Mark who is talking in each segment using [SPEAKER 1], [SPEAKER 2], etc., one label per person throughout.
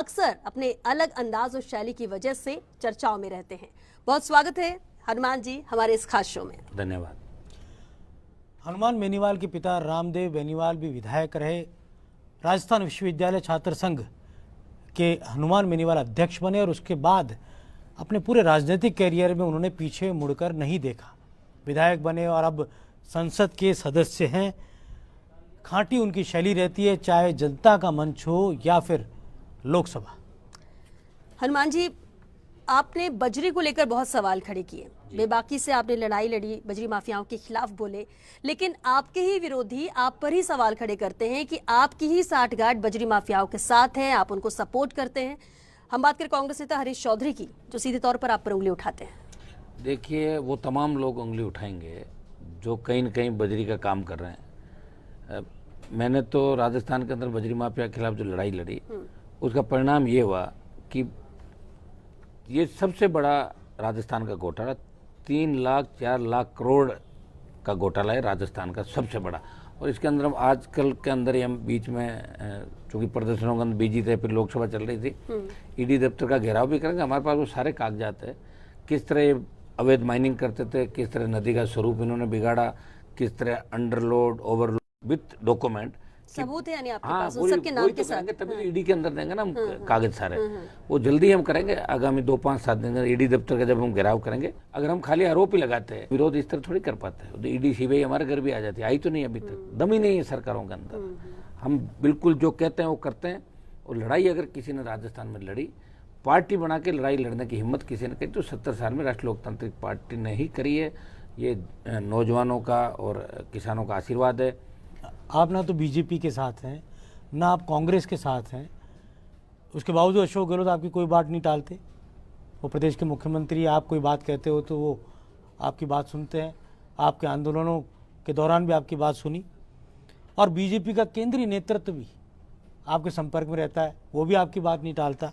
[SPEAKER 1] अक्सर अपने अलग अंदाज और शैली की वजह से चर्चाओं में रहते हैं। बहुत स्वागत है हनुमान जी हमारे इस खास शो में।
[SPEAKER 2] धन्यवाद।
[SPEAKER 3] हनुमान बेनीवाल के पिता रामदेव बेनीवाल भी विधायक रहे। राजस्थान विश्वविद्यालय छात्र संघ के हनुमान बेनीवाल अध्यक्ष बने और उसके बाद अपने पूरे राजनीतिक कैरियर में उन्होंने पीछे मुड़कर नहीं देखा। विधायक बने और अब संसद के सदस्य हैं। खांटी उनकी शैली रहती है, चाहे जनता का मंच हो या फिर लोकसभा।
[SPEAKER 1] हनुमान जी, आपने बजरी को लेकर बहुत सवाल खड़े किए, बेबाकी से आपने लड़ाई लड़ी, बजरी माफियाओं के खिलाफ बोले, लेकिन आपके ही विरोधी आप पर ही सवाल खड़े करते हैं कि आपकी ही साठगांठ बजरी माफियाओं के साथ है, आप उनको सपोर्ट करते हैं। हम बात करें कांग्रेस नेता हरीश चौधरी की, जो सीधे तौर पर आप पर उंगली उठाते हैं।
[SPEAKER 2] देखिए, वो तमाम लोग उंगली उठाएंगे जो कहीं न कहीं बजरी का काम कर रहे हैं। मैंने तो राजस्थान के अंदर बजरी माफिया के खिलाफ जो लड़ाई लड़ी, उसका परिणाम ये हुआ कि ये सबसे बड़ा राजस्थान का घोटाला 3 लाख 4 लाख करोड़ का घोटाला है राजस्थान का, सबसे बड़ा। और इसके अंदर हम आजकल के अंदर ही हम बीच में चूंकि प्रदर्शनों के अंदर बिजी थे, फिर लोकसभा चल रही थी, ईडी दफ्तर का घेराव भी करेंगे। हमारे पास वो सारे कागजात है, किस तरह ये अवैध माइनिंग करते थे, किस तरह नदी का स्वरूप इन्होंने बिगाड़ा, किस तरह अंडरलोड ओवरलोड विथ डॉक्यूमेंट
[SPEAKER 1] सबूत है यानी आपके
[SPEAKER 2] हाँ,
[SPEAKER 1] पास उन सबके नाम के साथ।
[SPEAKER 2] तभी तो ईडी के अंदर देंगे ना हम कागज सारे। वो जल्दी हम करेंगे, आगामी 2-5-7 दिन ईडी दफ्तर का जब हम घेराव करेंगे। अगर हम खाली आरोप ही लगाते हैं, विरोध इस तरह थोड़ी कर पाते हैं। तो ईडी सीबीआई हमारे घर भी आ जाती है, आई तो नहीं अभी तक, दम ही नहीं है सरकारों के अंदर। हम बिल्कुल जो कहते हैं वो करते हैं। और लड़ाई अगर किसी ने राजस्थान में लड़ी, पार्टी बना के लड़ाई लड़ने की हिम्मत किसी ने करी, तो 70 साल में राष्ट्रीय लोकतांत्रिक पार्टी ने ही करी है। ये नौजवानों का और किसानों का आशीर्वाद है।
[SPEAKER 3] आप ना तो बीजेपी के साथ हैं, ना आप कांग्रेस के साथ हैं, उसके बावजूद अशोक गहलोत आपकी कोई बात नहीं टालते। वो प्रदेश के मुख्यमंत्री, आप कोई बात कहते हो तो वो आपकी बात सुनते हैं। आपके आंदोलनों के दौरान भी आपकी बात सुनी। और बीजेपी का केंद्रीय नेतृत्व भी आपके संपर्क में रहता है, वो भी आपकी बात नहीं टालता।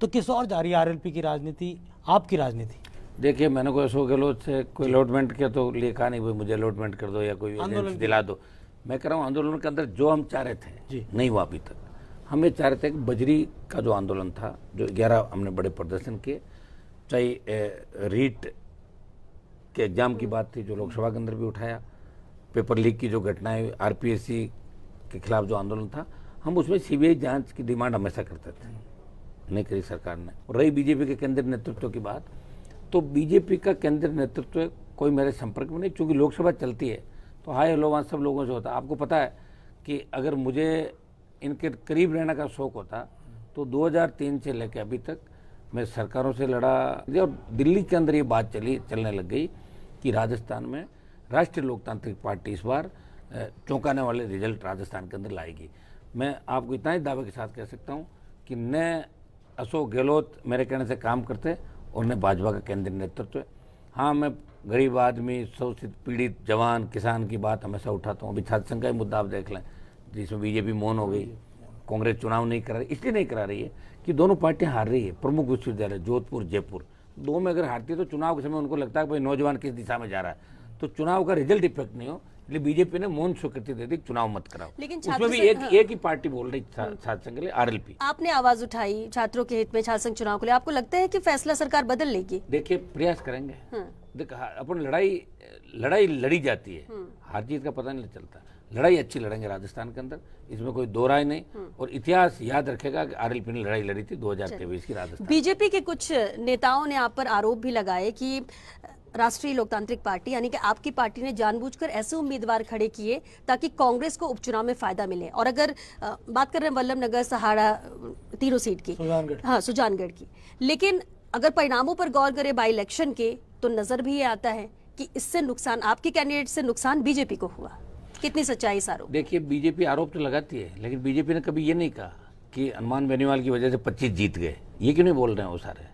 [SPEAKER 3] तो किस और जा रही है आरएलपी की राजनीति, आपकी राजनीति?
[SPEAKER 2] देखिए, मैंने कोई अशोक गहलोत से कोई अलॉटमेंट किया तो लिए कहा नहीं भाई मुझे अलॉटमेंट कर दो या कोई एजेंसी दिला दो। मैं कह रहा हूँ आंदोलन के अंदर जो हम चाह रहे थे नहीं हुआ अभी तक। हम ये चाह रहे थे कि बजरी का जो आंदोलन था, जो 11 हमने बड़े प्रदर्शन किए, चाहे रीट के एग्जाम की बात थी जो लोकसभा के अंदर भी उठाया, पेपर लीक की जो घटनाएं, आरपीएससी के खिलाफ जो आंदोलन था, हम उसमें सीबीआई जांच की डिमांड हमेशा करते थे, नहीं करी सरकार ने। और रही बीजेपी के केंद्रीय नेतृत्व की बात, तो बीजेपी का केंद्रीय नेतृत्व कोई मेरे संपर्क में नहीं, चूंकि लोकसभा चलती है तो हाय हेलो वहाँ सब लोगों से होता है। आपको पता है कि अगर मुझे इनके करीब रहने का शौक होता तो 2003 से लेकर अभी तक मैं सरकारों से लड़ा। और दिल्ली के अंदर ये बात चलने लग गई कि राजस्थान में राष्ट्रीय लोकतांत्रिक पार्टी इस बार चौंकाने वाले रिजल्ट राजस्थान के अंदर लाएगी। मैं आपको इतना ही दावे के साथ कह सकता हूँ कि न अशोक गहलोत मेरे कहने से काम करते और न भाजपा का केंद्रीय नेतृत्व। हाँ, मैं गरीब आदमी, शोषित पीड़ित जवान किसान की बात हमेशा उठाता हूँ। अभी छात्र संघ का ही मुद्दा आप देख लें, जिसमें बीजेपी मौन हो गई। कांग्रेस चुनाव नहीं करा रही, इसलिए नहीं करा रही है कि दोनों पार्टियां हार रही है। प्रमुख विश्वविद्यालय जोधपुर, जयपुर, दो में अगर हारती है तो चुनाव के समय उनको लगता है कि भाई नौजवान किस दिशा में जा रहा है, तो चुनाव का रिजल्ट इफेक्ट नहीं हो, इसलिए बीजेपी ने मौन स्वीकृति दे दी चुनाव मत कराओ।
[SPEAKER 1] लेकिन
[SPEAKER 2] उसमें भी एक ही पार्टी बोल रही छात्र संघ के लिए, आरएलपी।
[SPEAKER 1] आपने आवाज उठाई छात्रों के हित में छात्र संघ चुनाव को लिए, आपको लगता है कि फैसला सरकार बदल लेगी?
[SPEAKER 2] देखिए, प्रयास करेंगे। देख, अपन लड़ाई लड़ी जाती है, हार जीत का पता नहीं चलता। लड़ाई अच्छी लड़ेंगे राजस्थान के अंदर, इसमें कोई दो राय नहीं। और इतिहास याद रखेगा कि आरएलपी ने लड़ाई लड़ी थी 2023 की राजस्थान।
[SPEAKER 1] बीजेपी के कुछ नेताओं ने आप पर आरोप भी लगाए कि राष्ट्रीय लोकतांत्रिक पार्टी यानी कि आपकी पार्टी ने जानबूझकर ऐसे उम्मीदवार खड़े किए ताकि कांग्रेस को उपचुनाव में फायदा मिले। और अगर बात कर रहे हैं वल्लभ नगर, सहाड़ा, तीनों सीट की, हाँ सुजानगढ़ की, लेकिन अगर परिणामों पर गौर करें बाई इलेक्शन के, तो नजर भी ये आता है कि इससे नुकसान, आपके कैंडिडेट से नुकसान बीजेपी को हुआ। कितनी सच्चाई इस आरोप?
[SPEAKER 2] देखिए, बीजेपी आरोप तो लगाती है, लेकिन बीजेपी ने कभी ये नहीं कहा कि हनुमान बेनीवाल की वजह से 25 जीत गए। ये क्यों नहीं बोल रहे हैं वो सारे?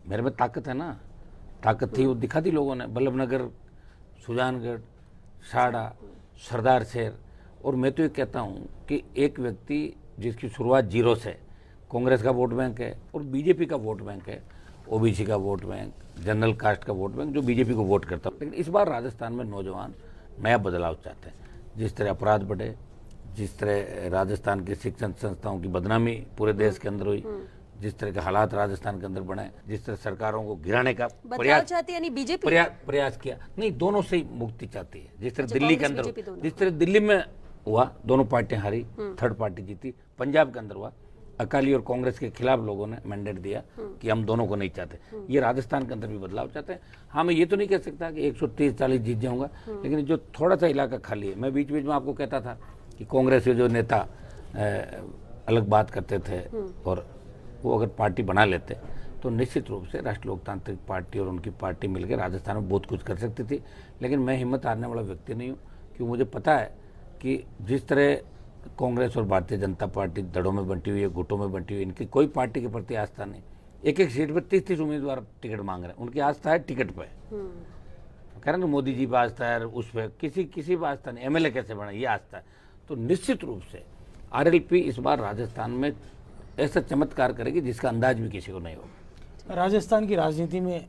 [SPEAKER 2] मेरे में ताकत है ना, ताकत थी वो दिखा दी लोगों ने। वल्लभ नगर, सुजानगढ़, साड़ा, सरदार शहर। और मैं तो ये कहता हूँ कि एक व्यक्ति जिसकी शुरुआत जीरो से, कांग्रेस का वोट बैंक है और बीजेपी का वोट बैंक है, ओबीसी का वोट बैंक, जनरल कास्ट का वोट बैंक, जो बीजेपी को वोट करता है। लेकिन इस बार राजस्थान में नौजवान नया बदलाव चाहते हैं। जिस तरह अपराध बढ़े, जिस तरह राजस्थान के शिक्षण संस्थाओं की बदनामी पूरे देश के अंदर हुई, जिस तरह के हालात राजस्थान के अंदर बने, जिस तरह सरकारों को गिराने का
[SPEAKER 1] बदलाव चाहती है यानी बीजेपी
[SPEAKER 2] प्रयास किया, नहीं दोनों से ही मुक्ति चाहती है। जिस तरह दिल्ली के अंदर,
[SPEAKER 1] बीजेपी दोनों।
[SPEAKER 2] जिस तरह दिल्ली में हुआ, दोनों पार्टियां हारी, थर्ड पार्टी जीती। पंजाब के अंदर हुआ, अकाली और कांग्रेस के खिलाफ लोगों ने मैंडेट दिया कि हम दोनों को नहीं चाहते। ये राजस्थान के अंदर भी बदलाव चाहते हैं। हाँ, मैं ये तो नहीं कह सकता कि 130-40 जीत जाऊंगा, लेकिन जो थोड़ा सा इलाका खाली है, मैं बीच बीच में आपको कहता था कि कांग्रेस के जो नेता अलग बात करते थे और वो अगर पार्टी बना लेते तो निश्चित रूप से राष्ट्रीय लोकतांत्रिक पार्टी और उनकी पार्टी मिलकर राजस्थान में बहुत कुछ कर सकती थी। लेकिन मैं हिम्मत हारने वाला व्यक्ति नहीं हूँ, क्योंकि मुझे पता है कि जिस तरह कांग्रेस और भारतीय जनता पार्टी दड़ों में बंटी हुई है, गुटों में बंटी हुई है, इनकी कोई पार्टी के प्रति आस्था नहीं। एक एक सीट पर 30-30 उम्मीदवार टिकट मांग रहे हैं, उनकी आस्था है टिकट पे। कह रहे ना मोदी जी पर आस्था है, उस पर किसी पर आस्था नहीं, एमएलए कैसे बना, ये आस्था है। तो निश्चित रूप से आरएलपी इस बार राजस्थान में ऐसा चमत्कार करेगी जिसका अंदाज भी किसी को नहीं होगा।
[SPEAKER 3] राजस्थान की राजनीति में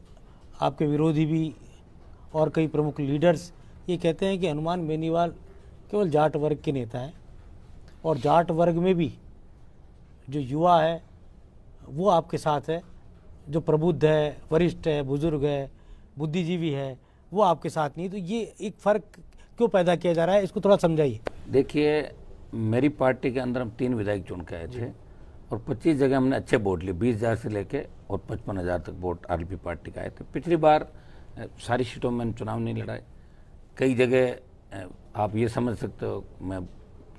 [SPEAKER 3] आपके विरोधी भी और कई प्रमुख लीडर्स ये कहते हैं कि हनुमान बेनीवाल केवल जाट वर्ग के नेता हैं, और जाट वर्ग में भी जो युवा है वो आपके साथ है, जो प्रबुद्ध है, वरिष्ठ है, बुजुर्ग है, बुद्धिजीवी है, वो आपके साथ नहीं। तो ये एक फ़र्क क्यों पैदा किया जा रहा है, इसको थोड़ा समझाइए।
[SPEAKER 2] देखिए, मेरी पार्टी के अंदर हम 3 विधायक चुन के आए थे और 25 जगह हमने अच्छे वोट लिए, 20,000 से लेके और 55,000 तक वोट आरएलपी पार्टी का आए थे। पिछली बार सारी सीटों में मैंने चुनाव नहीं लड़ाए। कई जगह आप ये समझ सकते हो मैं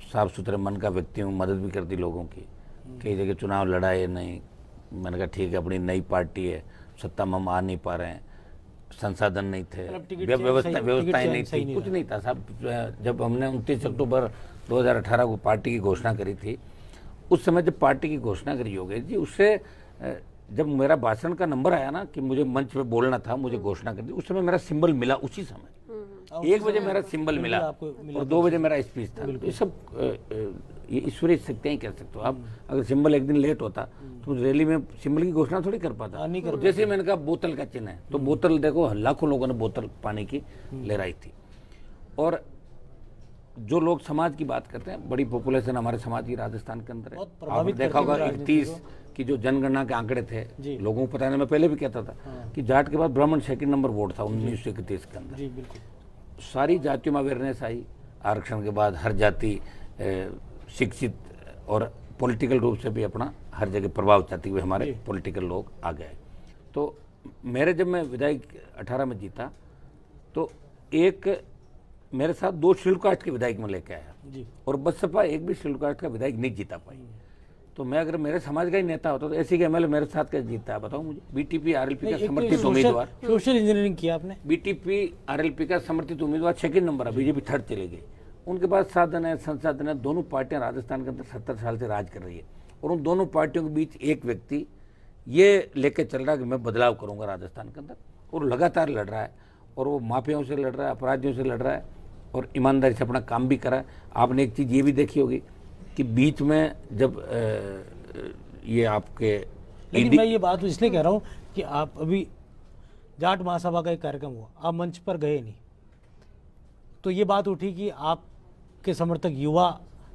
[SPEAKER 2] साफ सुथरे मन का व्यक्ति हूँ, मदद भी कर दी लोगों की। कई जगह चुनाव लड़ाए नहीं, मैंने कहा ठीक है, अपनी नई पार्टी है, सत्ता में हम आ नहीं पा रहे हैं, संसाधन नहीं थे, व्यवस्थाएं नहीं थी, कुछ नहीं था साहब। जब हमने 29 अक्टूबर 2018 को पार्टी की घोषणा करी थी, उस समय जब पार्टी की घोषणा करी योगेश जी, उससे जब मेरा भाषण का नंबर आया ना कि मुझे मंच पे बोलना था, मुझे घोषणा कर दी, उस समय मेरा सिंबल मिला। उसी समय 1 बजे मेरा सिंबल मिला और 2 बजे मेरा स्पीच था। ये सब ये ईश्वरीय शक्तियां ही कह सकते हो आप। अगर सिंबल एक दिन लेट होता तो रैली में सिंबल की घोषणा थोड़ी कर पाता। जैसे मैंने कहा बोतल का चिन्ह है, तो बोतल देखो, लाखों लोगों ने बोतल पानी की लहराई थी। और जो लोग समाज की बात करते हैं, बड़ी पॉपुलेशन हमारे समाज की राजस्थान के अंदर है। आपने देखा होगा 31 की जो जनगणना के आंकड़े थे, लोगों को पता नहीं, मैं पहले भी कहता था कि जाट के बाद ब्राह्मण 2nd नंबर वोट था 1931 के अंदर। सारी जातियों में अवेयरनेस आई। आरक्षण के बाद हर जाति शिक्षित और पॉलिटिकल रूप से भी अपना हर जगह प्रभाव चाहती हुए हमारे पॉलिटिकल लोग आ गए। तो मेरे जब मैं विधायक 18 में जीता तो एक मेरे साथ 2 शेड्यूल कास्ट के विधायक में लेके आया और बसपा एक भी शेड्यूल कास्ट का विधायक नहीं जीता पाई। तो मैं अगर मेरे समाज का ही नेता होता तो ऐसी के एमएलए मेरे साथ कैसे जीतता है बताओ मुझे। बीटीपी आरएलपी का समर्थित उम्मीदवार,
[SPEAKER 3] सोशल इंजीनियरिंग किया आपने।
[SPEAKER 2] बीटीपी आरएलपी का समर्थित उम्मीदवार 2nd नंबर है, बीजेपी 3rd चली गई। उनके पास साधन है, संसाधन है। दोनों पार्टियां राजस्थान के अंदर 70 साल से राज कर रही है और उन दोनों पार्टियों के बीच एक व्यक्ति ये लेके चल रहा है कि मैं बदलाव करूंगा राजस्थान के अंदर, और लगातार लड़ रहा है। और वो माफियाओं से लड़ रहा है, अपराधियों से लड़ रहा है और ईमानदारी से अपना काम भी करा है। आपने एक चीज़ ये भी देखी होगी कि बीच में जब ये आपके,
[SPEAKER 3] लेकिन मैं ये बात इसलिए कह रहा हूँ कि आप अभी जाट महासभा का एक कार्यक्रम हुआ, आप मंच पर गए नहीं, तो ये बात उठी कि आपके समर्थक युवा,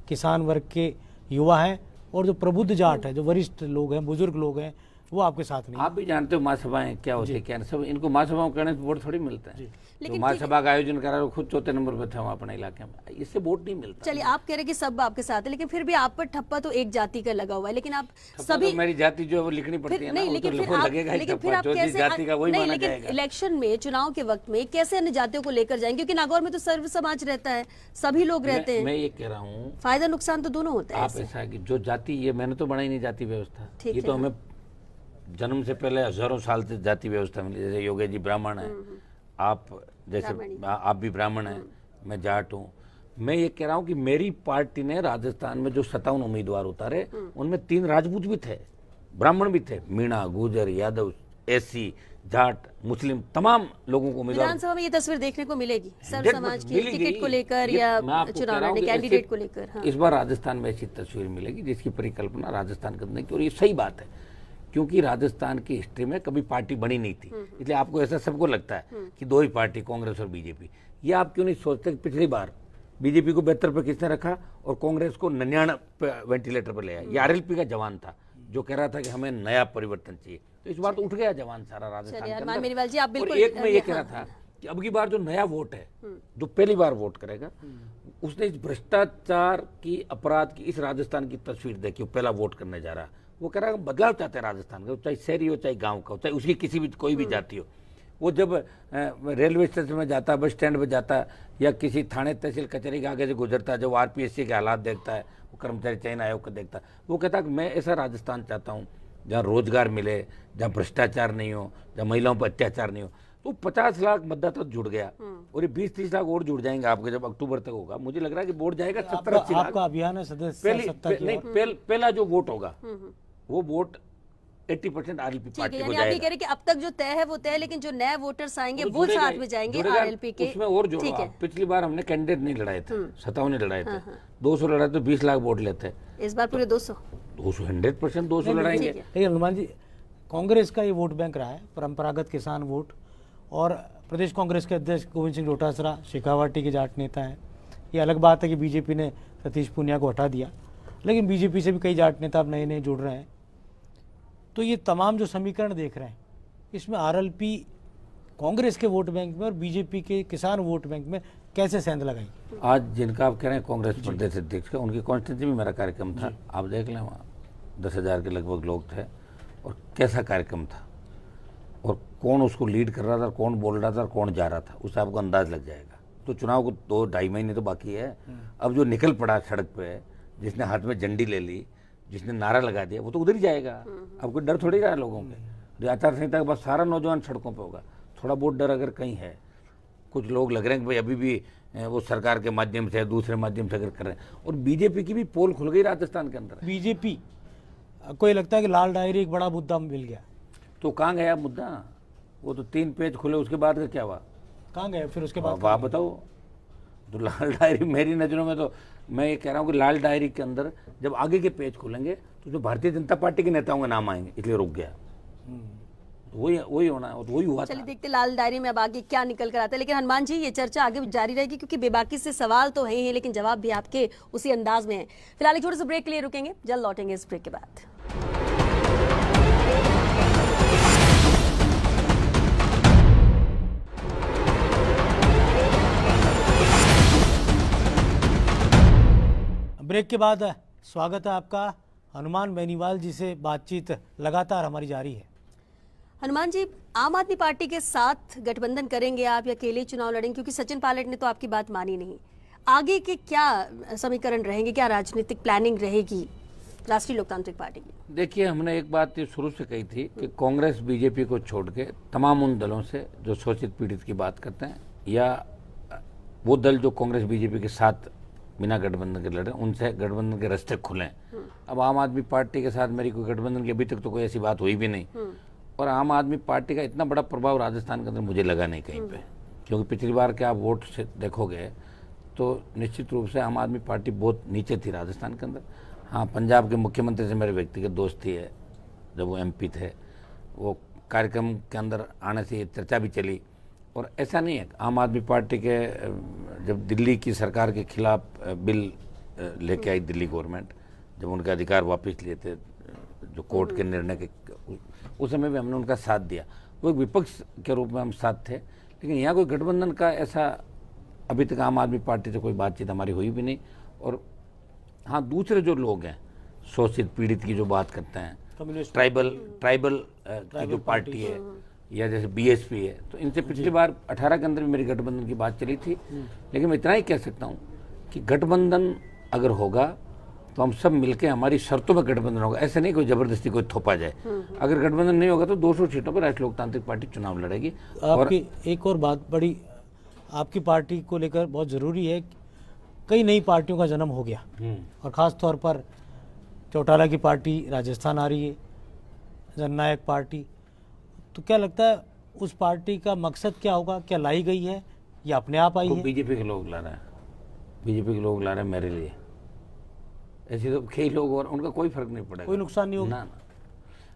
[SPEAKER 3] किसान वर्ग के युवा हैं और जो प्रबुद्ध जाट है, जो वरिष्ठ लोग हैं, बुजुर्ग लोग हैं, वो आपके साथ नहीं।
[SPEAKER 2] आप भी जानते हो महासभाएं क्या होती है, क्या सब इनको महासभाओं करने से वोट थोड़ी मिलता है। तो महासभा का आयोजन करा रहे, खुद 4थे नंबर पे थे वहाँ अपने इलाके में, इससे वोट नहीं मिलता।
[SPEAKER 1] चलिए, आप कह रहे हैं कि सब आपके साथ है, लेकिन फिर भी आप पर ठप्पा तो एक जाति का लगा हुआ है। लेकिन आप सभी,
[SPEAKER 2] तो मेरी जाति जो है वो लिखनी पड़ती है ना,
[SPEAKER 1] नहीं, लेकिन फिर आप कैसे, नहीं, लेकिन इलेक्शन में, चुनाव के वक्त में कैसे अन्य जातियों को लेकर जाएंगे, क्योंकि नागौर में तो सर्व समाज रहता है, सभी लोग रहते हैं।
[SPEAKER 2] मैं ये कह रहा हूँ,
[SPEAKER 1] फायदा नुकसान तो दोनों होता है।
[SPEAKER 2] आप ऐसा है कि जो जाति, ये मैंने तो बनाई नहीं जाति व्यवस्था, ये तो हमें जन्म से पहले हजारों साल से जाति व्यवस्था मिली। जैसे योगेश जी ब्राह्मण है, आप जैसे आप भी ब्राह्मण हैं, मैं जाट हूँ। मैं ये कह रहा हूँ कि मेरी पार्टी ने राजस्थान में जो 57 उम्मीदवार उतारे, उनमें 3 राजपूत भी थे, ब्राह्मण भी थे, मीणा, गुर्जर, यादव, एससी, जाट, मुस्लिम, तमाम लोगों को उम्मीदवार।
[SPEAKER 1] विधानसभा में ये तस्वीर देखने को मिलेगी सर्व समाज की टिकट को लेकर या चुनाव लड़ने कैंडिडेट को लेकर।
[SPEAKER 2] इस बार राजस्थान में ऐसी तस्वीर मिलेगी जिसकी परिकल्पना राजस्थान के अंदर की, और ये सही बात है क्योंकि राजस्थान की हिस्ट्री में कभी पार्टी बनी नहीं थी। इसलिए आपको ऐसा सबको लगता है कि 2 ही पार्टी, कांग्रेस और बीजेपी। ये आप क्यों नहीं सोचते कि पिछली बार बीजेपी को 72 पे किसने रखा और कांग्रेस को 99 पे वेंटिलेटर पर ले आया। ये आरएलपी का जवान था जो कह रहा था कि हमें नया परिवर्तन चाहिए। तो इस बार तो उठ गया जवान सारा राजस्थान के
[SPEAKER 1] अरमान
[SPEAKER 2] अंदर।
[SPEAKER 1] बेनीवाल जी, आप
[SPEAKER 2] और
[SPEAKER 1] बिल्कुल
[SPEAKER 2] एक मैं ये कह रहा था कि अब की बार जो नया वोट है, जो पहली बार वोट करेगा, उसने इस भ्रष्टाचार की, अपराध की इस राजस्थान की तस्वीर देखी। वो पहला वोट करने जा रहा है, वो कह रहा है बदलाव चाहते हैं राजस्थान का, चाहे शहरी हो चाहे गांव का हो, चाहे उसकी किसी भी कोई भी जाति हो। वो जब रेलवे स्टेशन में जाता है, बस स्टैंड पर जाता है, या किसी थाने तहसील कचहरी के आगे से गुजरता है, जब आरपीएससी के हालात देखता है, वो कर्मचारी चयन आयोग को देखता है, वो कहता है कि मैं ऐसा राजस्थान चाहता हूँ जहाँ रोजगार मिले, जहाँ भ्रष्टाचार नहीं हो, जहाँ महिलाओं पर अत्याचार नहीं हो। तो 50 लाख मतदाता जुड़ गया और ये 20-30 लाख और जुड़ जाएंगे आपके जब अक्टूबर तक होगा। मुझे लग रहा है कि वोट जाएगा 70-80 लाख।
[SPEAKER 3] आपका अभियान है सदस्य सत्ता की ओर।
[SPEAKER 2] पहला जो वोट होगा वो वोट 80% आरएलपी
[SPEAKER 1] ठीक है,
[SPEAKER 2] पार्टी को
[SPEAKER 1] यानी आप ये
[SPEAKER 2] जाएगा।
[SPEAKER 1] कह रहे हैं कि अब तक जो तय है वो तय है, लेकिन जो नए वोटर्स आएंगे वो
[SPEAKER 2] जुड़ेगा
[SPEAKER 1] साथ
[SPEAKER 2] ही,
[SPEAKER 1] में जाएंगे
[SPEAKER 2] जुड़ेगा।
[SPEAKER 1] आरएलपी के।
[SPEAKER 2] उसमें और जोड़ो
[SPEAKER 1] ठीक है,
[SPEAKER 2] आप। पिछली बार हमने कैंडिडेट नहीं लड़ाए थे, 57 लड़ाए थे, 200 लड़ाए तो 20 लाख वोट लेते।
[SPEAKER 1] इस बार पूरे 200।
[SPEAKER 2] 100% 200 लड़ाएंगे।
[SPEAKER 3] लेकिन हनुमान जी, कांग्रेस का ये वोट बैंक रहा है, परंपरागत किसान वोट, और प्रदेश कांग्रेस के अध्यक्ष गोविंद सिंह डोटासरा शेखावाटी के जाट नेता हैं। ये अलग बात है कि बीजेपी ने सतीश पूनिया को हटा दिया, लेकिन बीजेपी से भी कई जाट नेता अब नए नए जुड़ रहे हैं। तो ये तमाम जो समीकरण देख रहे हैं, इसमें आरएलपी कांग्रेस के वोट बैंक में और बीजेपी के किसान वोट बैंक में कैसे सेंध लगाई?
[SPEAKER 2] आज जिनका आप कह रहे हैं कांग्रेस प्रदेश अध्यक्ष का, उनकी कॉन्स्टिट्यूंसी में मेरा कार्यक्रम था, आप देख लें, वहाँ 10,000 के लगभग लोग थे। और कैसा कार्यक्रम था और कौन उसको लीड कर रहा था, कौन बोल रहा था, कौन जा रहा था, उससे आपको अंदाज लग जाएगा। तो चुनाव को 2-2.5 महीने तो बाकी है। अब जो निकल पड़ा सड़क पे, जिसने हाथ में झंडी ले ली, जिसने नारा लगा दिया, वो तो उधर ही जाएगा। अब कोई डर थोड़ी रहा है लोगों के। आचार संहिता के बाद सारा नौजवान सड़कों पे होगा। थोड़ा बहुत डर अगर कहीं है, कुछ लोग लग रहे हैं कि भाई अभी भी वो सरकार के माध्यम से, दूसरे माध्यम से अगर कर रहे हैं। और बीजेपी की भी पोल खुल गई राजस्थान के अंदर।
[SPEAKER 3] बीजेपी को ये लगता है कि लाल डायरी एक बड़ा मुद्दा मिल गया,
[SPEAKER 2] तो कहाँ गया मुद्दा? वो तो 3 पेज खुले, उसके बाद का क्या हुआ?
[SPEAKER 3] कहाँ गए फिर उसके बाद?
[SPEAKER 2] आप बताओ। तो लाल डायरी मेरी नज़रों में, तो मैं ये कह रहा हूँ कि लाल डायरी के अंदर जब आगे के पेज खुलेंगे तो जो भारतीय जनता पार्टी के नेताओं के नाम आएंगे, इसलिए रुक गया। तो वही होना है, वही हुआ था।
[SPEAKER 1] चलिए देखते लाल डायरी में अब आगे क्या निकल कर आता है। लेकिन हनुमान जी, ये चर्चा आगे जारी रहेगी क्योंकि बेबाकी से सवाल तो है ही, लेकिन जवाब भी आपके उसी अंदाज में है। फिलहाल एक छोटे से ब्रेक के लिए रुकेंगे, जल्द लौटेंगे इस ब्रेक के बाद।
[SPEAKER 3] ब्रेक के बाद स्वागत है आपका। हनुमान बेनीवाल जी से बातचीत लगातार हमारी जारी है।
[SPEAKER 1] हनुमान जी, आम आदमी पार्टी के साथ गठबंधन करेंगे आप या अकेले चुनाव लड़ेंगे? क्योंकि सचिन पायलट ने तो आपकी बात मानी नहीं। आगे के क्या समीकरण रहेंगे, क्या राजनीतिक प्लानिंग रहेगी राष्ट्रीय लोकतांत्रिक पार्टी की?
[SPEAKER 2] देखिए, हमने एक बात शुरू से कही थी कि कांग्रेस बीजेपी को छोड़ के तमाम उन दलों से जो शोषित पीड़ित की बात करते हैं, या वो दल जो कांग्रेस बीजेपी के साथ बिना गठबंधन के लड़े, उनसे गठबंधन के रास्ते खुलें। अब आम आदमी पार्टी के साथ मेरी कोई गठबंधन की अभी तक तो कोई ऐसी बात हुई भी नहीं। और आम आदमी पार्टी का इतना बड़ा प्रभाव राजस्थान के अंदर मुझे लगा नहीं कहीं पे, क्योंकि पिछली बार के आप वोट से देखोगे तो निश्चित रूप से आम आदमी पार्टी बहुत नीचे थी राजस्थान के अंदर। हाँ, पंजाब के मुख्यमंत्री से मेरे व्यक्तिगत दोस्ती है, जब वो MP थे, वो कार्यक्रम के अंदर आने से ये चर्चा भी चली। और ऐसा नहीं है, आम आदमी पार्टी के जब दिल्ली की सरकार के खिलाफ बिल लेके आई दिल्ली गवर्नमेंट, जब उनके अधिकार वापस लिए थे, जो कोर्ट के निर्णय के, उस समय भी हमने उनका साथ दिया। वो एक विपक्ष के रूप में हम साथ थे। लेकिन यहाँ कोई गठबंधन का ऐसा अभी तक आम आदमी पार्टी से कोई बातचीत हमारी हुई भी नहीं। और हाँ, दूसरे जो लोग हैं शोषित पीड़ित की जो बात करते हैं, ट्राइबल की जो पार्टी है, या जैसे BSP है, तो इनसे पिछली बार 18 के अंदर भी मेरी गठबंधन की बात चली थी। लेकिन मैं इतना ही कह सकता हूँ कि गठबंधन अगर होगा तो हम सब मिलकर हमारी शर्तों में गठबंधन होगा, ऐसे नहीं कोई जबरदस्ती कोई थोपा जाए। अगर गठबंधन नहीं होगा तो 200 सीटों पर राष्ट्रीय लोकतांत्रिक पार्टी चुनाव लड़ेगी।
[SPEAKER 3] आपकी एक और बात बड़ी आपकी पार्टी को लेकर बहुत ज़रूरी है, कई नई पार्टियों का जन्म हो गया, और ख़ास तौर पर चौटाला की पार्टी राजस्थान आ रही है, जननायक पार्टी। तो क्या लगता है उस पार्टी का मकसद क्या होगा? क्या लाई गई है या अपने आप आई है?
[SPEAKER 2] बीजेपी के लोग ला रहे हैं, बीजेपी के लोग ला रहे हैं मेरे लिए। ऐसे तो कई लोग और उनका कोई फर्क नहीं पड़ेगा,
[SPEAKER 3] कोई नुकसान नहीं होगा
[SPEAKER 2] ना।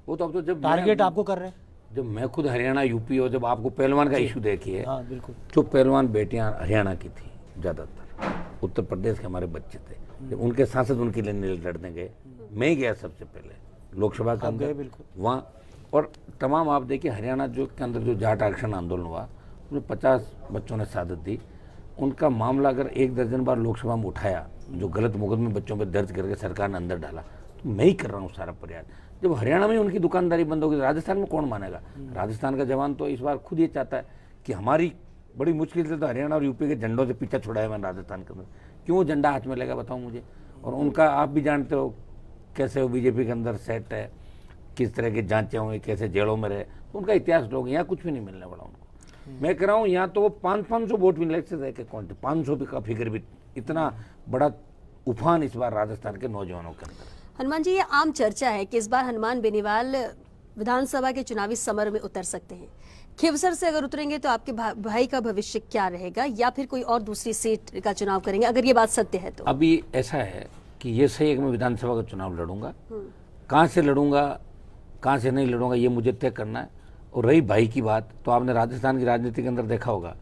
[SPEAKER 2] वो तो अब तो जब
[SPEAKER 3] टारगेट आपको कर रहे हैं।
[SPEAKER 2] जब मैं खुद हरियाणा यूपी और जब आपको पहलवान का इशू देखिए,
[SPEAKER 3] हाँ बिल्कुल,
[SPEAKER 2] जो पहलवान बेटियां हरियाणा की थी ज़्यादातर, उत्तर प्रदेश के हमारे बच्चे थे, जब उनके सांसद उनके लिए नहीं लड़ने गए, मैं ही गया सबसे पहले लोकसभा के अंदर वहाँ। और तमाम आप देखिए हरियाणा जो के अंदर जो जाट आरक्षण आंदोलन हुआ, उसमें 50 बच्चों ने शहादत दी। उनका मामला अगर 1 दर्जन बार लोकसभा में उठाया, जो गलत मुकदमे बच्चों पर दर्ज करके सरकार ने अंदर डाला, तो मैं ही कर रहा हूँ सारा प्रयास। जब हरियाणा में उनकी दुकानदारी बंद होगी, राजस्थान में कौन मानेगा? राजस्थान का जवान तो इस बार खुद ये चाहता है कि हमारी बड़ी मुश्किल से तो हरियाणा और यूपी के झंडों से पीछा छुड़ाया मैंने राजस्थान के अंदर, क्यों झंडा हाथ में लेगा बताओ मुझे। और उनका आप भी जानते हो कैसे वो बीजेपी के अंदर सेट है, किस तरह की जांचें हुई, कैसे जेलों में रहे, तो उनका इतिहास लोग यहाँ कुछ भी नहीं मिलने वाला उनको। मैं कह रहा हूँ यहाँ तो वो 500 वोट भी नहीं से 500 का फिगर भी, इतना बड़ा उफान इस बार राजस्थान के नौजवानों के अंदर।
[SPEAKER 1] हनुमान जी, ये आम चर्चा है कि इस बार हनुमान बेनीवाल विधानसभा के चुनावी समर में उतर सकते हैं। खिवसर से अगर उतरेंगे तो आपके भाई का भविष्य क्या रहेगा, या फिर कोई और दूसरी सीट का चुनाव करेंगे, अगर ये बात सत्य है तो?
[SPEAKER 2] अभी ऐसा है कि ये सही है कि मैं विधानसभा का चुनाव लड़ूंगा, कहाँ से लड़ूंगा कहाँ से नहीं लड़ूंगा ये मुझे तय करना है। और रही भाई की बात, तो आपने राजस्थान की राजनीति के अंदर देखा होगा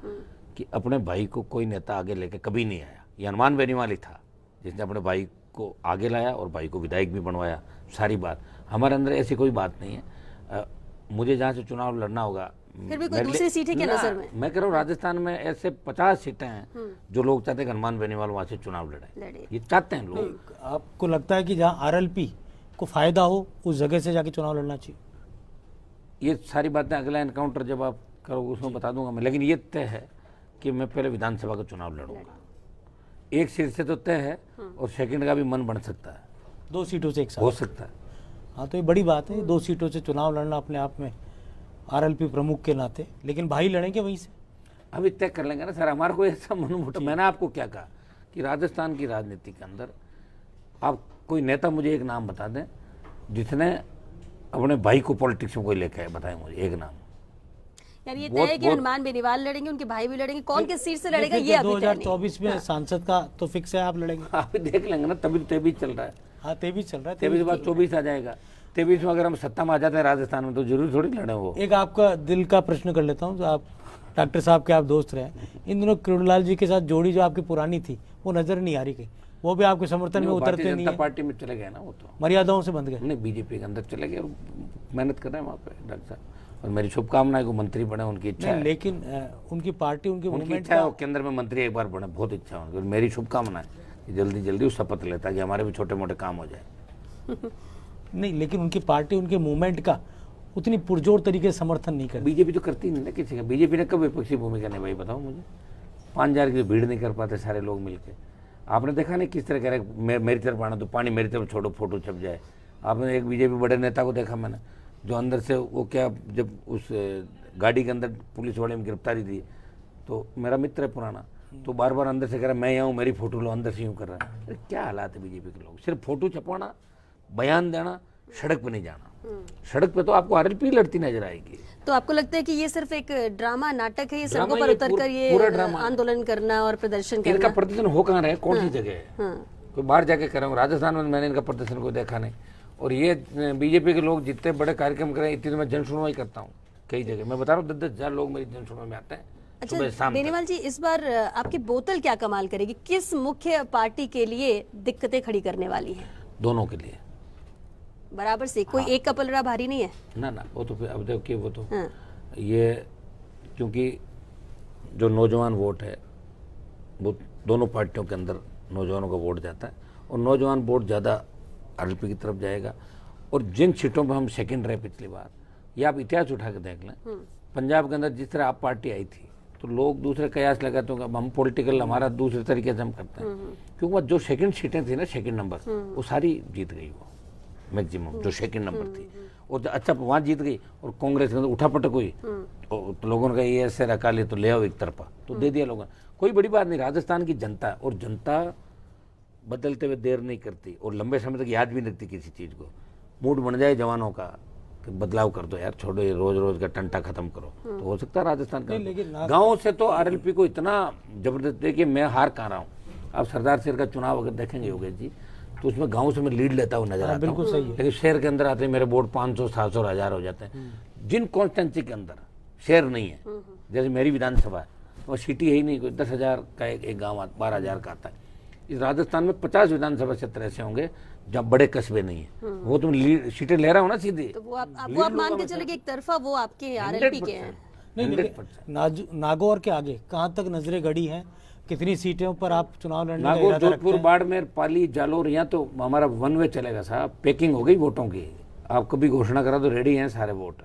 [SPEAKER 2] कि अपने भाई को कोई नेता आगे लेके कभी नहीं आया। ये हनुमान बेनीवाल ही था जिसने अपने भाई को आगे लाया और भाई को विधायक भी बनवाया। सारी बात हमारे अंदर ऐसी कोई बात नहीं है। मुझे जहाँ से चुनाव लड़ना होगा,
[SPEAKER 1] फिर भी कोई दूसरी सीट है क्या नजर में?
[SPEAKER 2] मैं कह रहा हूँ राजस्थान में ऐसे 50 सीटें हैं जो लोग चाहते हैं कि हनुमान बेनीवाल वहाँ से चुनाव लड़े, ये चाहते हैं लोग।
[SPEAKER 3] आपको लगता है कि जहाँ आरएलपी को फायदा हो उस जगह से जाके चुनाव लड़ना चाहिए?
[SPEAKER 2] ये सारी बातें अगला एनकाउंटर जब आप करोगे उसमें बता दूंगा मैं, लेकिन ये तय है कि मैं पहले विधानसभा का चुनाव लड़ूंगा। एक सीट से तो तय है, और सेकंड का भी मन बन सकता है,
[SPEAKER 3] 2 सीटों से एक साथ
[SPEAKER 2] हो सकता है।
[SPEAKER 3] हाँ, तो ये बड़ी बात है, 2 सीटों से चुनाव लड़ना अपने आप में आरएलपी प्रमुख के नाते। लेकिन भाई लड़ेंगे वहीं से?
[SPEAKER 2] अभी तय कर लेंगे ना सर, हमारा कोई ऐसा मन। मैंने आपको क्या कहा कि राजस्थान की राजनीति के अंदर आप कोई नेता मुझे एक नाम बता दें जिसने अपने भाई को पॉलिटिक्स में कोई लेके आए, बताएं मुझे एक नाम।
[SPEAKER 1] यानी ये तय है कि हनुमान बेनीवाल लड़ेंगे, उनके भाई भी लड़ेंगे, कौन किस सीट से लड़ेगा ये अभी तय नहीं।
[SPEAKER 3] 2024 में सांसद का तो फिक्स है, आप लड़ेंगे?
[SPEAKER 2] आप देख लेंगे ना, तभी 23 चल रहा है।
[SPEAKER 3] हाँ, 23 चल रहा है,
[SPEAKER 2] 23 के बाद 24 आ जाएगा। 23 में अगर हम सत्ता में आ जाते हैं राजस्थान में तो जरूर थोड़ी लड़े वो।
[SPEAKER 3] एक आपका दिल का प्रश्न कर लेता हूँ, जो आप डॉक्टर साहब के आप दोस्त रहे, इन दिनों कृष्णलाल जी के साथ जोड़ी जो आपकी पुरानी थी वो नजर नहीं आ रही, कहीं वो भी आपके समर्थन में उतरते नहीं है?
[SPEAKER 2] पार्टी में चले गए ना, वो तो
[SPEAKER 3] मर्यादाओं से बंध गए।
[SPEAKER 2] नहीं, बीजेपी के अंदर चले गए और मेहनत कर रहे हैं वहाँ पे डॉक्टर साहब, और मेरी शुभकामनाएं को मंत्री बने, उनकी इच्छा है।
[SPEAKER 3] लेकिन उनकी पार्टी, उनकी
[SPEAKER 2] इच्छा है वो केंद्र में मंत्री एक बार बने, बहुत इच्छा है उनकी। मेरी शुभकामनाएं कि जल्दी जल्दी वो शपथ लेता कि हमारे भी छोटे मोटे काम हो जाए।
[SPEAKER 3] नहीं, लेकिन उनकी पार्टी उनके मूवमेंट का उतनी पुरजोर तरीके से समर्थन नहीं करती।
[SPEAKER 2] बीजेपी तो करती नहीं ना किसी का। बीजेपी ने कब विपक्षी भूमिका निभाई बताओ मुझे? 5000 की भीड़ नहीं कर पाते सारे लोग मिलके। आपने देखा नहीं किस तरह कह रहे मेरी तरफ आना तो पानी मेरी तरफ छोड़ो, फोटो छप जाए। आपने एक बीजेपी बड़े नेता को देखा मैंने, जो अंदर से वो क्या, जब उस गाड़ी के अंदर पुलिस वाले में गिरफ्तारी दी, तो मेरा मित्र है पुराना, तो बार बार अंदर से कह रहा मैं यहाँ हूँ, मेरी फोटो लो, अंदर से यूँ कर रहा है। अरे क्या हालात है बीजेपी के लोग, सिर्फ फोटो छपवाना, बयान देना, सड़क पे नहीं जाना। सड़क पे तो आपको आरएलपी लड़ती नजर आएगी।
[SPEAKER 1] तो आपको लगता है कि ये सिर्फ एक ड्रामा नाटक है, ये सड़कों पर उतरकर ये आंदोलन करना और प्रदर्शन करना?
[SPEAKER 2] इनका प्रदर्शन हो कहाँ रहा है, कौन सी जगह है? कोई बाहर जाके कर रहा हूँ, राजस्थान में मैंने इनका प्रदर्शन कोई देखा नहीं। और ये बीजेपी के लोग जितने बड़े कार्यक्रम करें, इतने मैं जनसुनवाई करता हूँ कई जगह। मैं बता रहा हूँ 10-10 हजार लोग मेरी जनसुनवाई में आते हैं।
[SPEAKER 1] अच्छा बेनीवाल जी, इस बार आपकी बोतल क्या कमाल करेगी? किस मुख्य पार्टी के लिए दिक्कतें खड़ी करने वाली है?
[SPEAKER 2] दोनों के लिए
[SPEAKER 1] बराबर से, कोई एक का पलड़ा भारी नहीं है?
[SPEAKER 2] ना ना, वो तो फिर अब देखिए, वो तो ये क्योंकि जो नौजवान वोट है वो दोनों पार्टियों के अंदर नौजवानों का वोट जाता है, और नौजवान वोट ज़्यादा आरएलपी की तरफ जाएगा। और जिन सीटों पर हम सेकंड रहे पिछली बार, ये आप इतिहास उठा के देख लें, पंजाब के अंदर जिस तरह आप पार्टी आई थी तो लोग दूसरे कयास लगाते होंगे, हम पॉलिटिकल हमारा दूसरे तरीके से हम करते हैं, क्योंकि वह जो सेकंड सीटें थी ना, सेकंड नंबर, वो सारी जीत गई वो मैक्सिमम जो सेकंड नंबर थी। और अच्छा वहाँ जीत गई, और कांग्रेस के अंदर उठापटक हुई, तो लोगों ने कहा ये ऐसे रखा ले तो ले आओ एक तरफा, तो दे दिया लोगों ने। कोई बड़ी बात नहीं, राजस्थान की जनता, और जनता बदलते हुए देर नहीं करती और लंबे समय तक याद भी नहीं रखती किसी चीज़ को। मूड बन जाए जवानों का कि बदलाव कर दो यार, छोड़ो ये रोज रोज का टंटा खत्म करो, तो हो सकता है राजस्थान का। गाँव से तो आरएलपी को इतना जबरदस्त, देखिए मैं हार कहाँ रहा हूँ। आप सरदार शहर का चुनाव अगर देखेंगे योगेश जी, तो उसमें गांव से मैं लीड लेता हुआ नजर आता हूं।
[SPEAKER 3] बिल्कुल सही है।
[SPEAKER 2] लेकिन शहर के अंदर आते हैं मेरे वोट 500, 700, 1000 हो जाते हैं। जिन कॉन्स्टेंसी के अंदर शहर नहीं है, जैसे मेरी विधानसभा है, वो सिटी है ही नहीं, कोई 10,000 का एक गाँव 12,000 का आता है, इस राजस्थान में 50 विधानसभा क्षेत्र ऐसे होंगे जहाँ बड़े कस्बे नहीं है, वो तुम सीटें ले रहा हो ना सीधी,
[SPEAKER 1] तो वो आप मान के चले कि एक तरफा वो आपके आरएलपी के हैं।
[SPEAKER 3] नहीं, लेकिन नागौर के आगे कहाँ तक नजरें गड़ी हैं, कितनी सीटों पर आप चुनाव लड़ने का
[SPEAKER 2] नागौर,
[SPEAKER 3] इरादा रखते
[SPEAKER 2] जोधपुर,
[SPEAKER 3] हैं?
[SPEAKER 2] बाड़मेर, पाली, जालोर, यहाँ तो हमारा वन वे चलेगा साहब, पैकिंग हो गई वोटों की, आप कभी घोषणा करा तो रेडी हैं सारे वोट।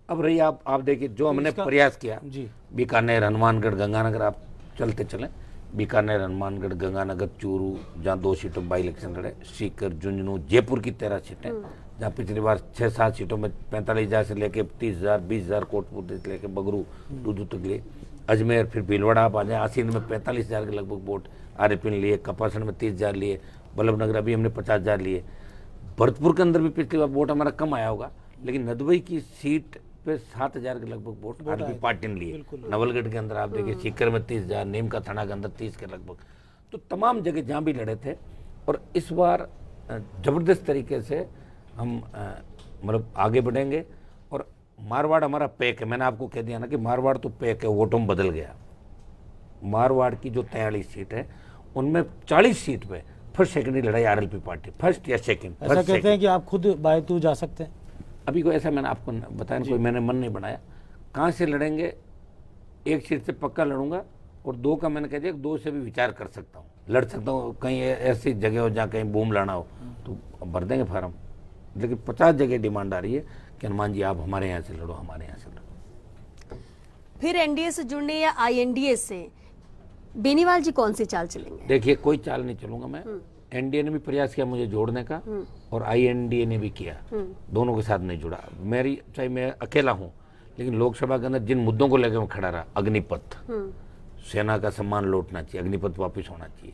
[SPEAKER 2] अब रही आप देखिए जो हमने प्रयास किया,
[SPEAKER 3] जी,
[SPEAKER 2] बीकानेर, हनुमानगढ़, गंगानगर, आप चलते चलें, बीकानेर, हनुमानगढ़, गंगानगर, चूरू, जहाँ 2 सीटों बाई इलेक्शन लड़े, सीकर, झुंझुनू, जयपुर की 13 सीटें, जहाँ पिछली बार 6-7 सीटों में 45,000 से लेके 30,000, 20,000 कोटपुर से लेके बगरू, दूधू तक लिए, अजमेर, फिर भीलवाड़ा आप आ जाए, आसीन में 45,000 के लगभग वोट आरएपी ने लिए, कपासन में 30,000 लिए, बल्लभनगर अभी हमने 50,000 लिए, भरतपुर के अंदर भी पिछली बार वोट हमारा कम आया होगा, लेकिन नदबई की सीट पे 7,000 के लगभग वोट आरएपी पार्टी ने लिए। नवलगढ़ के अंदर आप देखिए, सीकर में 30,000, नीम का थाना के अंदर 30 के लगभग, तो तमाम जगह जहाँ भी लड़े थे। और इस बार जबरदस्त तरीके से हम मतलब आगे बढ़ेंगे। और मारवाड़ हमारा पैक है, मैंने आपको कह दिया ना कि मारवाड़ तो पैक है, वोटों में बदल गया। मारवाड़ की जो 43 सीट है उनमें 40 सीट पे फर्स्ट सेकंड की लड़ाई आरएलपी पार्टी, फर्स्ट या सेकंड।
[SPEAKER 3] ऐसा कहते हैं कि आप खुद बायतू जा सकते हैं?
[SPEAKER 2] अभी कोई ऐसा मैंने आपको बताया, कोई मैंने मन नहीं बनाया। कहाँ से लड़ेंगे, एक सीट से पक्का लड़ूंगा, और 2 का मैंने कह दिया 2 से भी विचार कर सकता हूँ, लड़ सकता हूँ। कहीं ऐसी जगह हो जहाँ कहीं बूम लाना हो तो भर देंगे फार्म, लेकिन 50 जगह डिमांड आ रही है कि हनुमान जी आप हमारे यहाँ से लड़ो, हमारे यहाँ से लड़ो।
[SPEAKER 1] फिर एनडीए से जुड़ने या आईएनडीए से बेनीवाल जी कौन सी चाल चलेंगे?
[SPEAKER 2] देखिए कोई चाल नहीं चलूंगा मैं, एनडीए ने भी प्रयास किया मुझे जोड़ने का, और आईएनडीए ने भी किया, दोनों के साथ नहीं जुड़ा। मेरी चाहे मैं अकेला हूँ, लेकिन लोकसभा के अंदर जिन मुद्दों को लेकर मैं खड़ा रहा, अग्निपथ, सेना का सम्मान लौटना चाहिए, अग्निपथ वापस होना चाहिए,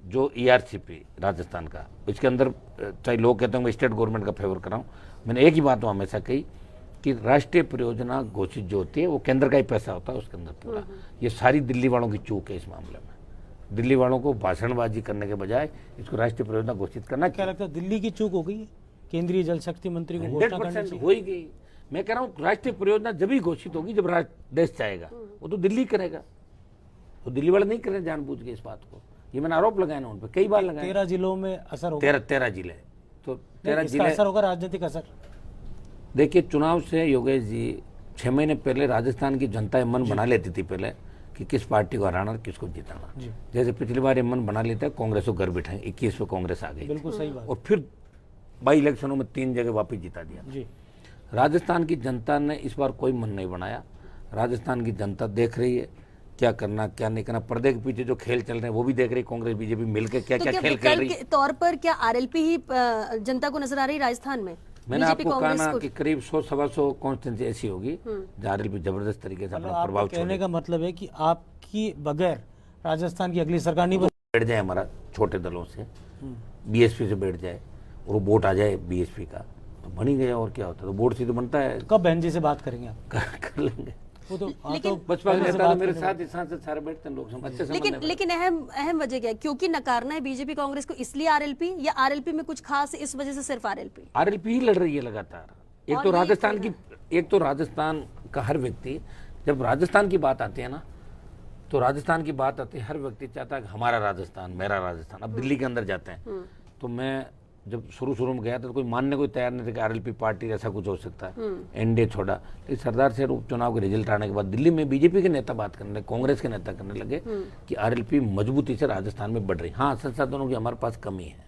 [SPEAKER 2] जो ईआरसीपी राजस्थान का, इसके अंदर चाहे लोग कहते हैं मैं स्टेट गवर्नमेंट का फेवर कराऊं, मैंने एक ही बात हमेशा कही कि राष्ट्रीय परियोजना घोषित जो होती है वो केंद्र का ही पैसा होता है उसके अंदर पूरा। ये सारी दिल्ली वालों की चूक है इस मामले में। दिल्ली वालों को भाषणबाजी करने के बजाय इसको राष्ट्रीय परियोजना घोषित करना
[SPEAKER 3] क्या लगता है दिल्ली की चूक हो गई है? केंद्रीय जल शक्ति मंत्री को घोषणा करनी
[SPEAKER 2] 100%
[SPEAKER 3] चाहिए।
[SPEAKER 2] हो ही गई। मैं कह रहा हूँ राष्ट्रीय परियोजना जब ही घोषित होगी जब देश चाहेगा, वो तो दिल्ली करेगा, तो दिल्ली वाले नहीं कर रहे जानबूझ के इस बात को। ये मैंने आरोप लगाया ना उन पर, कई बार लगाया।
[SPEAKER 3] 13 जिलों में असर होगा?
[SPEAKER 2] 13 जिले, तो 13
[SPEAKER 3] इसका
[SPEAKER 2] जिले
[SPEAKER 3] असर होगा, राजनीतिक असर?
[SPEAKER 2] देखिए चुनाव से योगेश जी 6 महीने पहले राजस्थान की जनता मन बना लेती थी पहले कि किस पार्टी को हराना और किसको जिताना। जैसे पिछली बार ये मन बना लेता है कांग्रेस को घर बिठाए, 21 में कांग्रेस आ गई,
[SPEAKER 3] बिल्कुल सही बात।
[SPEAKER 2] और फिर बाई इलेक्शनों में 3 जगह वापिस जिता दिया
[SPEAKER 3] जी,
[SPEAKER 2] राजस्थान की जनता ने इस बार कोई मन नहीं बनाया। राजस्थान की जनता देख रही है क्या करना क्या नहीं करना, पर्दे के पीछे जो खेल चल रहे हैं वो भी देख रही, कांग्रेस बीजेपी मिलकर क्या क्या खेल खेल रही है।
[SPEAKER 1] तौर पर क्या आरएलपी ही जनता को नजर आ रही राजस्थान में?
[SPEAKER 2] मैंने आपको कहा ना कि करीब 100-125 कॉन्स्टिट्यूंसी ऐसी होगी जहाँ आरएलपी जबरदस्त तरीके से अपना प्रभाव
[SPEAKER 3] कहने का मतलब है कि आपकी बगैर राजस्थान की अगली सरकार नहीं
[SPEAKER 2] बैठ जाए हमारा छोटे दलों से, बीएसपी से बैठ जाए और वो वोट आ जाए बीएसपी का, तो बन ही गया। और क्या होता है, तो वोट से तो बनता है।
[SPEAKER 3] कब बहन जी से बात करेंगे आप?
[SPEAKER 2] कर लेंगे
[SPEAKER 3] वो तो
[SPEAKER 2] बचपन में नेता मेरे साथ ही सांसद सारे बैठते हैं लोग, अच्छे से।
[SPEAKER 1] लेकिन अहम वजह क्या है? क्योंकि नकारना है बीजेपी कांग्रेस को इसलिए आरएलपी, या आरएलपी में कुछ खास इस वजह से सिर्फ आरएलपी?
[SPEAKER 2] आरएलपी ही लड़ रही है लगातार। एक तो राजस्थान का हर व्यक्ति, जब राजस्थान की बात आती है ना, तो राजस्थान की बात आती है, हर व्यक्ति चाहता है हमारा राजस्थान, मेरा राजस्थान। अब दिल्ली के अंदर जाते हैं तो मैं जब शुरू में गया था तो कोई मानने को तैयार नहीं था कि आरएलपी पार्टी ऐसा कुछ हो सकता है, एनडीए छोड़ा। लेकिन सरदार से उपचुनाव के रिजल्ट आने के बाद दिल्ली में बीजेपी के नेता बात करने लगे, कांग्रेस के नेता करने लगे कि आरएलपी मजबूती से राजस्थान में बढ़ रही। हाँ, संसाधनों की हमारे पास कमी है,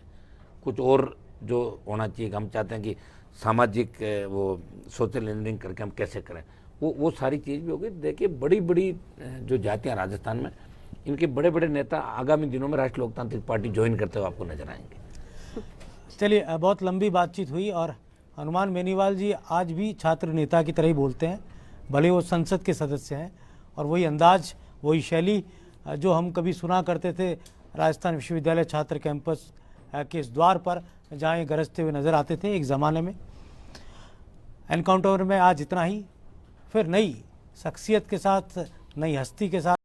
[SPEAKER 2] कुछ और जो होना चाहिए। हम चाहते हैं कि सामाजिक वो सोशल इंजीनियरिंग करके हम कैसे करें, वो सारी चीज़ भी होगी। देखिए बड़ी बड़ी जो जातियाँ राजस्थान में, इनके बड़े बड़े नेता आगामी दिनों में राष्ट्रीय लोकतांत्रिक पार्टी ज्वाइन करते हुए आपको नजर आएंगे।
[SPEAKER 3] चलिए, बहुत लंबी बातचीत हुई और हनुमान बेनीवाल जी आज भी छात्र नेता की तरह ही बोलते हैं, भले वो संसद के सदस्य हैं, और वही अंदाज, वही शैली जो हम कभी सुना करते थे राजस्थान विश्वविद्यालय छात्र कैंपस के इस द्वार पर, जहाँ ये गरजते हुए नज़र आते थे एक ज़माने में। एनकाउंटर में आज इतना ही, फिर नई शख्सियत के साथ, नई हस्ती के साथ